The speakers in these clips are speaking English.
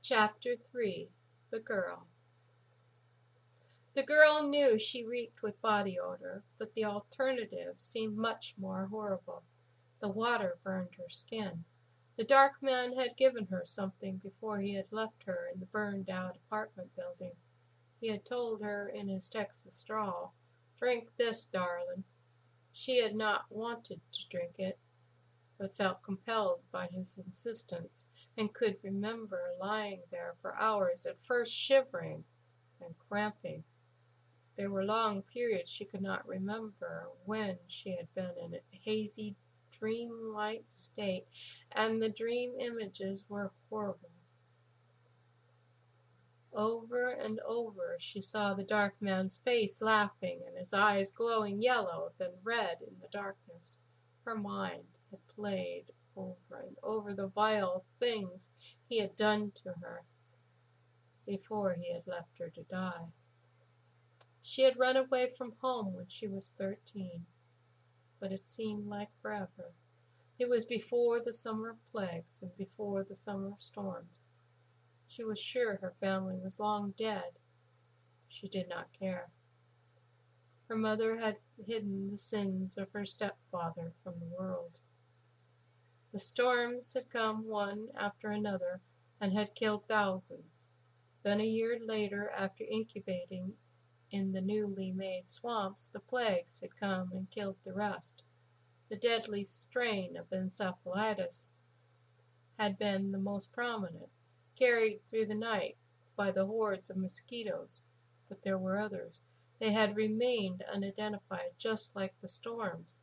Chapter 3. The Girl. The girl knew she reeked with body odor, but the alternative seemed much more horrible. The water burned her skin. The dark man had given her something before he had left her in the burned-out apartment building. He had told her in his Texas drawl, "Drink this, darling." She had not wanted to drink it, but felt compelled by his insistence, and could remember lying there for hours, at first shivering and cramping. There were long periods she could not remember when she had been in a hazy, dream-like state, and the dream images were horrible. Over and over she saw the dark man's face laughing, and his eyes glowing yellow, then red in the darkness. Her mind had played over and over the vile things he had done to her before he had left her to die. She had run away from home when she was 13, but it seemed like forever. It was before the summer plagues and before the summer storms. She was sure her family was long dead. She did not care. Her mother had hidden the sins of her stepfather from the world. The storms had come one after another and had killed thousands. Then a year later, after incubating in the newly made swamps, the plagues had come and killed the rest. The deadly strain of encephalitis had been the most prominent, carried through the night by the hordes of mosquitoes, but there were others. They had remained unidentified, just like the storms.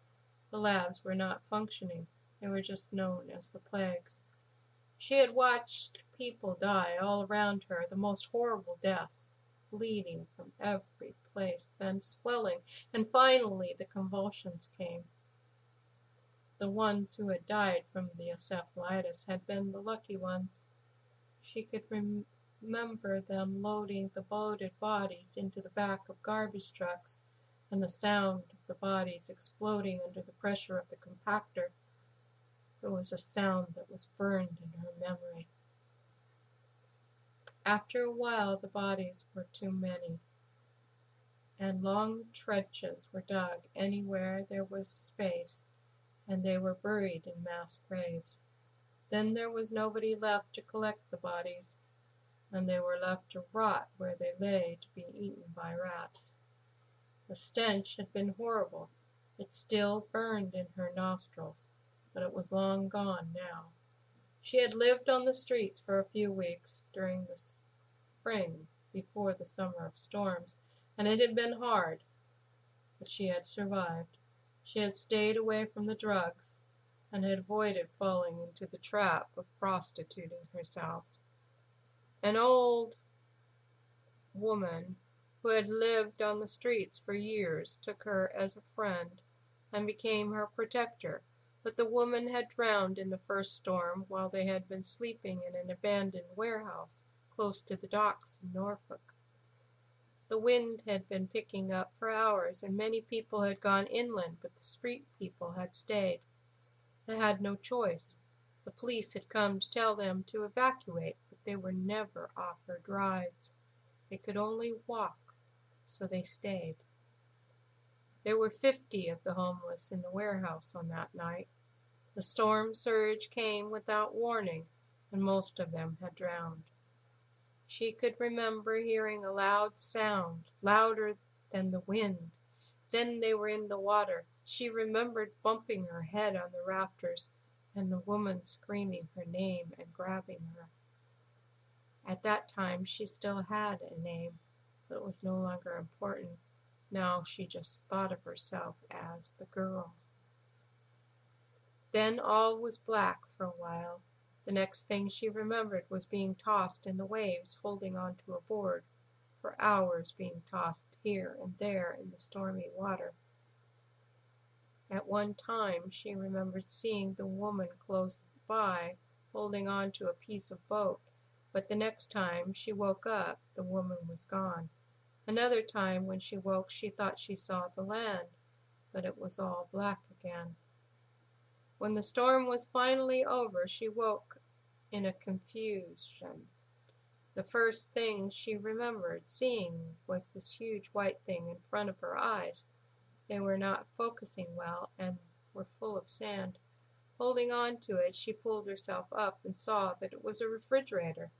The labs were not functioning. They were just known as the plagues. She had watched people die all around her, the most horrible deaths, bleeding from every place, then swelling, and finally the convulsions came. The ones who had died from the encephalitis had been the lucky ones. She could remember them loading the bloated bodies into the back of garbage trucks, and the sound of the bodies exploding under the pressure of the compactor. It was a sound that was burned in her memory. After a while the bodies were too many, and long trenches were dug anywhere there was space, and they were buried in mass graves. Then there was nobody left to collect the bodies, and they were left to rot where they lay, to be eaten by rats. The stench had been horrible. It still burned in her nostrils, but it was long gone now. She had lived on the streets for a few weeks during the spring before the summer of storms, and it had been hard, but she had survived. She had stayed away from the drugs and had avoided falling into the trap of prostituting herself. An old woman who had lived on the streets for years took her as a friend and became her protector, but the woman had drowned in the first storm while they had been sleeping in an abandoned warehouse close to the docks in Norfolk. The wind had been picking up for hours, and many people had gone inland, but the street people had stayed. They had no choice. The police had come to tell them to evacuate, but they were never offered rides. They could only walk, so they stayed. There were 50 of the homeless in the warehouse on that night. The storm surge came without warning, and most of them had drowned. She could remember hearing a loud sound, louder than the wind. Then they were in the water. She remembered bumping her head on the rafters, and the woman screaming her name and grabbing her. At that time she still had a name, but it was no longer important. Now she just thought of herself as the girl. Then all was black for a while. The next thing she remembered was being tossed in the waves, holding onto a board, for hours being tossed here and there in the stormy water. At one time she remembered seeing the woman close by, holding on to a piece of boat, but the next time she woke up, the woman was gone. Another time when she woke, she thought she saw the land, but it was all black again. When the storm was finally over, she woke in a confusion. The first thing she remembered seeing was this huge white thing in front of her eyes. They were not focusing well and were full of sand. Holding on to it, she pulled herself up and saw that it was a refrigerator.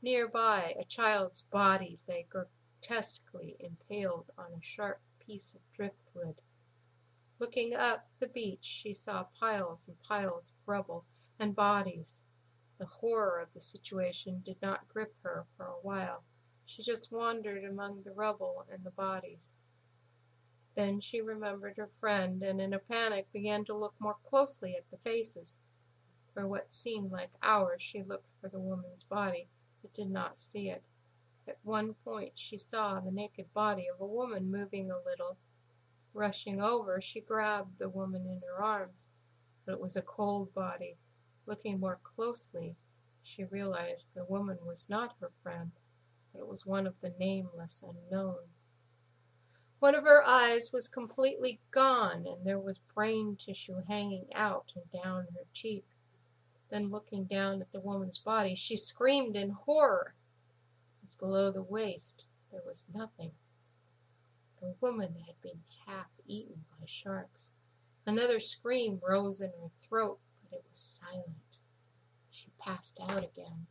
Nearby, a child's body lay grotesquely impaled on a sharp piece of driftwood. Looking up the beach, she saw piles and piles of rubble and bodies. The horror of the situation did not grip her for a while. She just wandered among the rubble and the bodies. Then she remembered her friend and in a panic began to look more closely at the faces. For what seemed like hours she looked for the woman's body, but did not see it. At one point she saw the naked body of a woman moving a little. Rushing over, she grabbed the woman in her arms, but it was a cold body. Looking more closely, she realized the woman was not her friend, but it was one of the nameless unknown. One of her eyes was completely gone, and there was brain tissue hanging out and down her cheek. Then, looking down at the woman's body, she screamed in horror, as below the waist there was nothing. The woman had been half eaten by sharks. Another scream rose in her throat, but it was silent. She passed out again.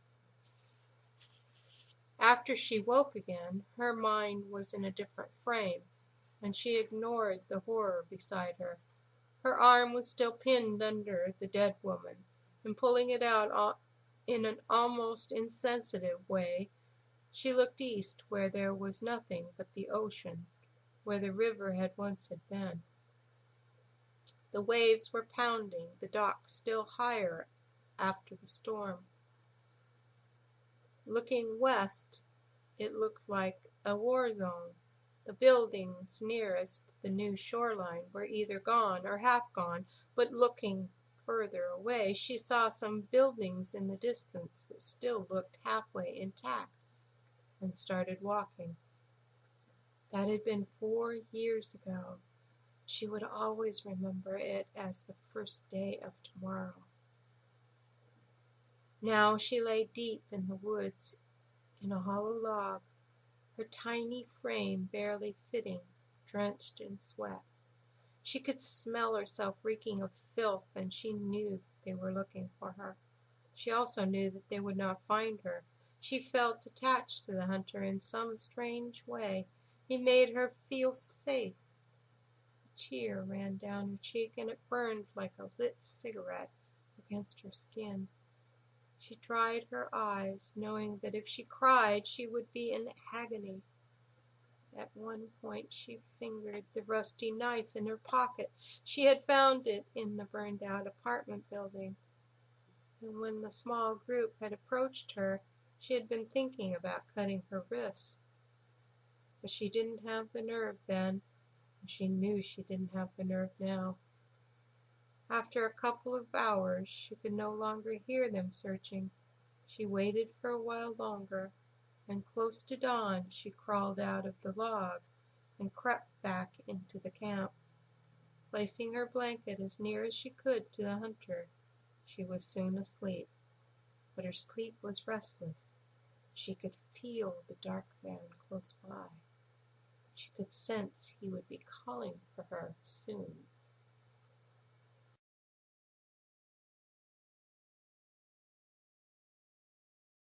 After she woke again, her mind was in a different frame, and she ignored the horror beside her. Her arm was still pinned under the dead woman, and pulling it out in an almost insensitive way, she looked east where there was nothing but the ocean, where the river had once been. The waves were pounding the dock still higher after the storm. Looking west, it looked like a war zone. The buildings nearest the new shoreline were either gone or half gone, but looking further away, she saw some buildings in the distance that still looked halfway intact, and started walking. That had been 4 years ago. She would always remember it as the first day of tomorrow. Now she lay deep in the woods in a hollow log, her tiny frame barely fitting, drenched in sweat. She could smell herself reeking of filth, and she knew that they were looking for her. She also knew that they would not find her. She felt attached to the hunter in some strange way. He made her feel safe. A tear ran down her cheek, and it burned like a lit cigarette against her skin. She dried her eyes, knowing that if she cried, she would be in agony. At one point she fingered the rusty knife in her pocket. She had found it in the burned-out apartment building. And when the small group had approached her, she had been thinking about cutting her wrists. But she didn't have the nerve then, and she knew she didn't have the nerve now. After a couple of hours, she could no longer hear them searching. She waited for a while longer, and close to dawn she crawled out of the log and crept back into the camp. Placing her blanket as near as she could to the hunter, she was soon asleep. But her sleep was restless. She could feel the dark man close by. She could sense he would be calling for her soon.